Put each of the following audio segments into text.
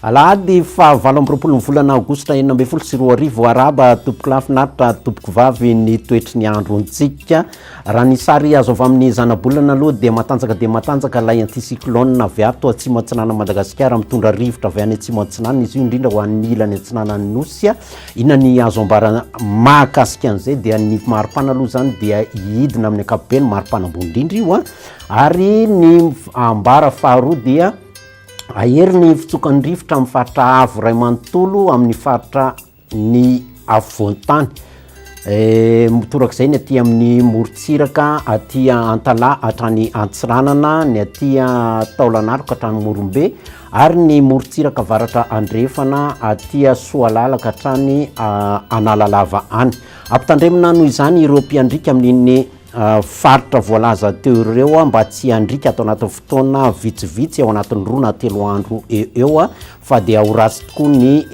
Alahady fa 20 volana aogosta 2024 araba tompoko lafinaritra tompoko vavy ny toetry ny androntsika raha ny sary azo avy amin'ny zanabolana aloha dia matanjaka lay anticyclone avy ato atsimo atsinana Madagascar mitondra rivotra avy any atsimo atsinana izy io indrindra ho an'ny ilany atsinana ny Nosy ina ny azo ambara mahakasika an'izay dia ny maripana aloha zany dia hidina amin'ny ankapobeny maripana ambony indrindra io ary ny ambara faharoa dia ahery ny fitsokan'ny rivotra amin'ny faritra avo ray manontolo amin'ny faritra ny afovoantany mitorak'izay ny aty amin'ny morontsiraka aty Antala hatrany Antsiranana ny aty Taolagnaroko hatrany Morombe ary ny morontsiraka avaratra Andrefana aty Soalalaka hatrany Analalava any ampitandremina noho izany ireo mpiandrika amin'iny faritra voalaza teo ireo mba tsy handrika atao anatin'ny fotoana vitsivitsy ao anatin'ny 2 na 3 andro eo fa dia ho ratsy tokoa ny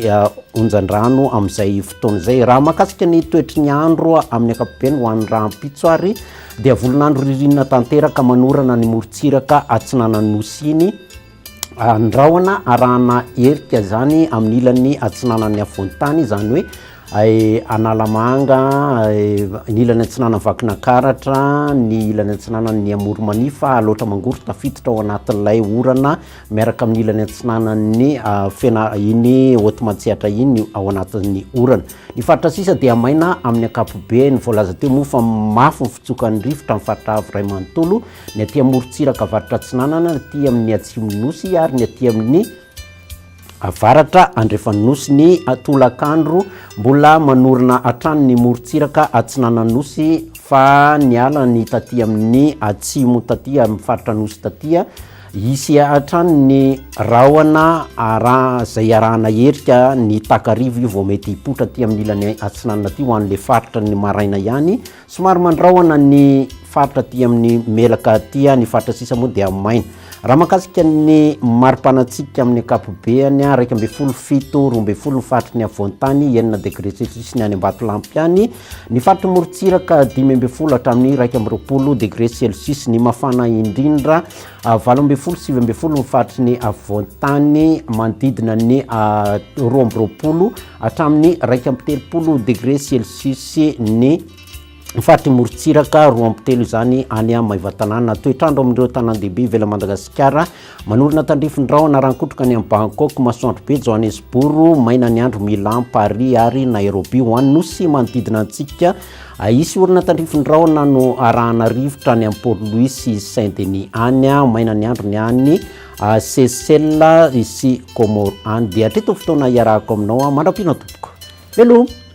onjan-drano amin'izay fotoana izay raha mahakasika ny toetry ny andro amin'ny ankapobeny ho an'ny rahampitso ary dia volonandro ririnina tanteraka manorana ny morontsiraka atsinanan'ny Nosy iny andrahona arahana herika zany amin'ny ilan'ny atsinanan'ny afovoantany zany hoe Analamanga ny ilany atsinana Vakinakaratra ny ilany atsinana ny Amoromanifa aloatra mangory tafiditra ao anatin'ilay orana miaraka amin'ny ilany atsinana ny fena iny Otimatsiatra iny ao anatin'ny orana ny faritra sisa dia maina amin'ny ankapobeny voalaza teo moa fa mafy ny fitsokan'ny rivotra amin'ny faritra avo ray manontolo ny aty morontsiraka avaratra atsinanana ny aty amin'ny atsimon'ny Nosy ary ny aty amin'ny avaratra Andrefana Nosy ny tolakandro mbola manorina hatrany ny morontsiraka atsinanan'ny Nosy fa ny ala ny taty amin'ny atsimo taty amin'ny faritra Nosy taty isy hatrany ny rahona araha zay arahana herika ny takarivo io vao mety hipotra aty amin'ny ilany atsinanana aty ho an'le faritra ny maraina ihany somary mandrahona ny faritra aty amin'ny melaka aty ny faritra sisa moa dia maina raha mahakasika ny maripanantsika amin'ny ankapobeny 17 ny faritra ny afovoantany 9 degré celsius ny any Ambatolampy any ny faritra morontsiraka 15 hatramin'ny 20 degré celsius ny mafana indrindra 18 ny faritra ny afovoantany manodidina ny 20 hatramin'ny 13 degré celsius ny faritra morontsiraka 23 zany any Maivatanana toetrandro amin'ireo tanan-dehibe ivelany Madagascar manorina tandrifin-drahona rankotroka any amin'ny Bangkok Masoandro be Johannesburg maina ny andro Milan Paris ary Nairobi ho an'ny Nosy manodidina antsika isy orina tandrifin-drahona no arahana rivotra any amin'ny Port Louis Saint-Denis any maina ny andro ny any Seychelles isy Comore any dia hatreto fotoana iarahako aminao mandrapina tompoko veloma